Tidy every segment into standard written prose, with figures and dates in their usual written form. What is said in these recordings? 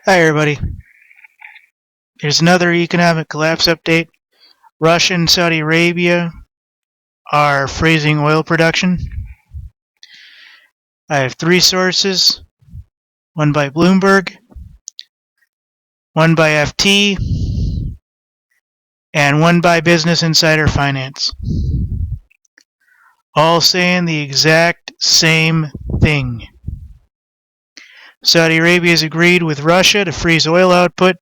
Hi everybody. Here's another economic collapse update. Russia and Saudi Arabia are freezing oil production. I have three sources, one by Bloomberg, one by FT, and one by Business Insider Finance. All saying the exact same thing. Saudi Arabia has agreed with Russia to freeze oil output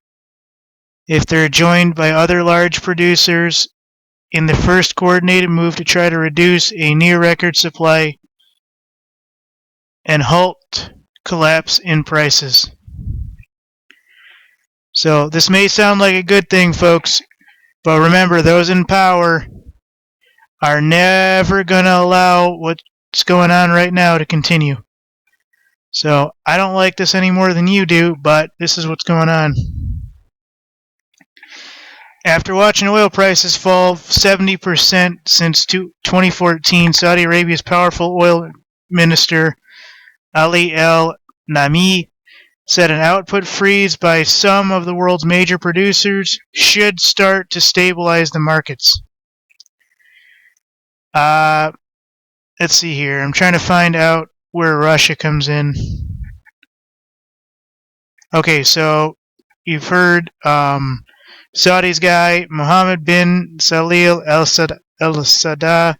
if they're joined by other large producers in the first coordinated move to try to reduce a near-record supply and halt collapse in prices. So this may sound like a good thing, folks, but remember, those in power are never going to allow what's going on right now to continue. So I don't like this any more than you do, but this is what's going on. After watching oil prices fall 70% since 2014, Saudi Arabia's powerful oil minister Ali Al-Nami said an output freeze by some of the world's major producers should start to stabilize the markets. Let's see here. I'm trying to find out where Russia comes in. Okay, so you've heard Saudi's guy, Mohammed bin Salil al-Sada,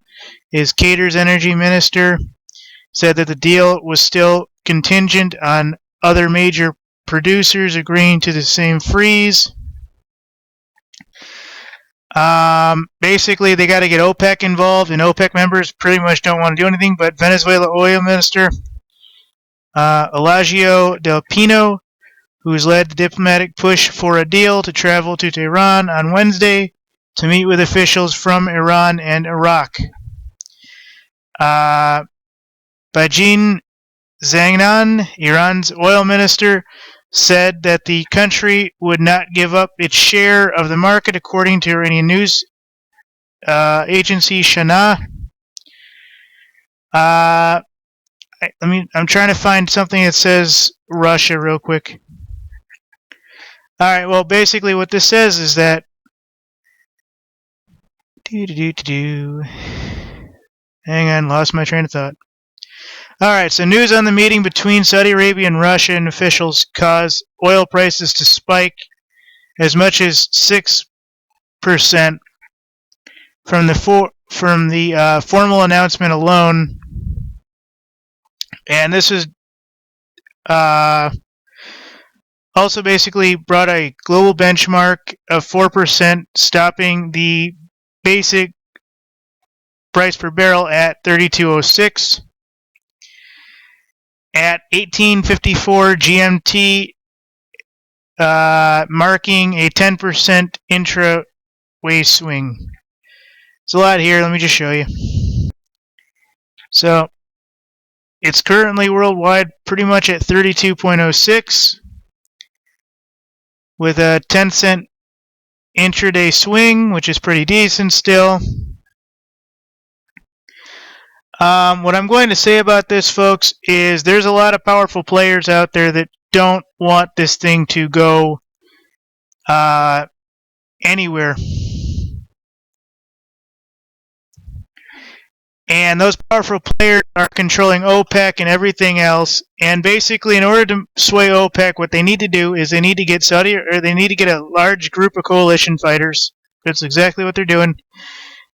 is Qatar's energy minister, said that the deal was still contingent on other major producers agreeing to the same freeze. Basically, they got to get OPEC involved, and OPEC members pretty much don't want to do anything. But Venezuela oil minister Elagio Del Pino, who's led the diplomatic push for a deal, to travel to Tehran on Wednesday to meet with officials from Iran and Iraq. Bajin Zangnan, Iran's oil minister, said that the country would not give up its share of the market, according to Iranian news agency Shana. I'm trying to find something that says Russia real quick. Alright, well, basically what this says is that hang on, lost my train of thought. Alright, so news on the meeting between Saudi Arabia and Russian officials caused oil prices to spike as much as 6% from the formal announcement alone. And this is also basically brought a global benchmark of 4%, stopping the basic price per barrel at $32.06. At 1854 GMT, marking a 10% intra-way swing. It's a lot here. Let me just show you. So it's currently worldwide pretty much at 32.06 with a 10-cent intraday swing, which is pretty decent still. What I'm going to say about this, folks, is there's a lot of powerful players out there that don't want this thing to go anywhere. And those powerful players are controlling OPEC and everything else. And basically, in order to sway OPEC, what they need to do is they need to get they need to get a large group of coalition fighters. That's exactly what they're doing.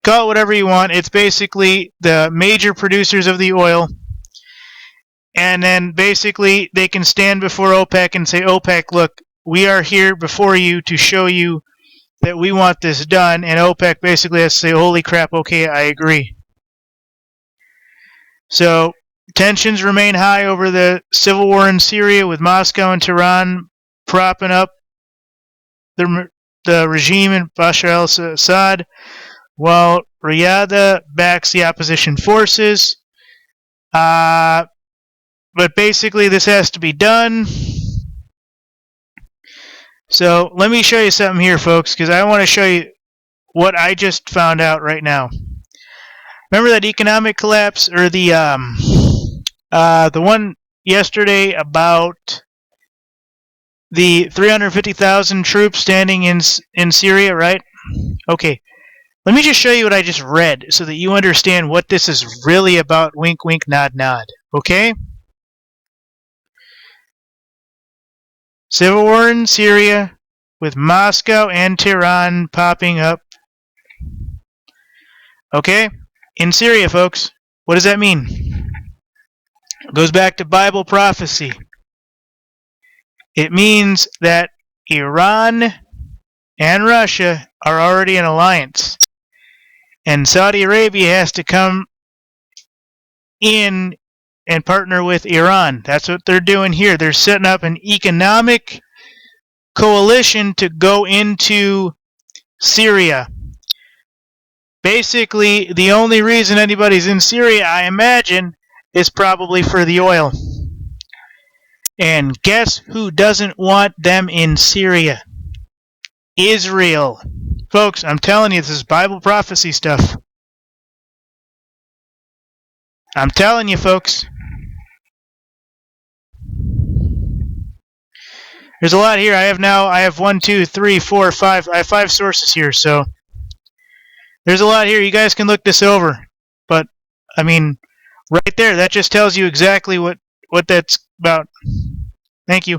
Call it whatever you want. It's basically the major producers of the oil. And then basically they can stand before OPEC and say, OPEC, look, we are here before you to show you that we want this done. And OPEC basically has to say, holy crap, okay, I agree. So tensions remain high over the civil war in Syria, with Moscow and Tehran propping up the regime in Bashar al-Assad, while Riyadh backs the opposition forces. But basically this has to be done. So let me show you something here, folks, because I want to show you what I just found out right now. Remember that economic collapse, or the one yesterday about the 350,000 troops standing in Syria, right? Okay. Let me just show you what I just read so that you understand what this is really about. Wink, wink, nod, nod. Okay? Civil war in Syria with Moscow and Tehran popping up. Okay? In Syria, folks. What does that mean? It goes back to Bible prophecy. It means that Iran and Russia are already in alliance. And Saudi Arabia has to come in and partner with Iran. That's what they're doing here. They're setting up an economic coalition to go into Syria. Basically, the only reason anybody's in Syria, I imagine, is probably for the oil. And guess who doesn't want them in Syria? Israel. Folks, I'm telling you, this is Bible prophecy stuff. I'm telling you, folks. There's a lot here. I have 1, 2, 3, 4, 5. I have 5 sources here, so there's a lot here. You guys can look this over. But, I mean, right there, that just tells you exactly what that's about. Thank you.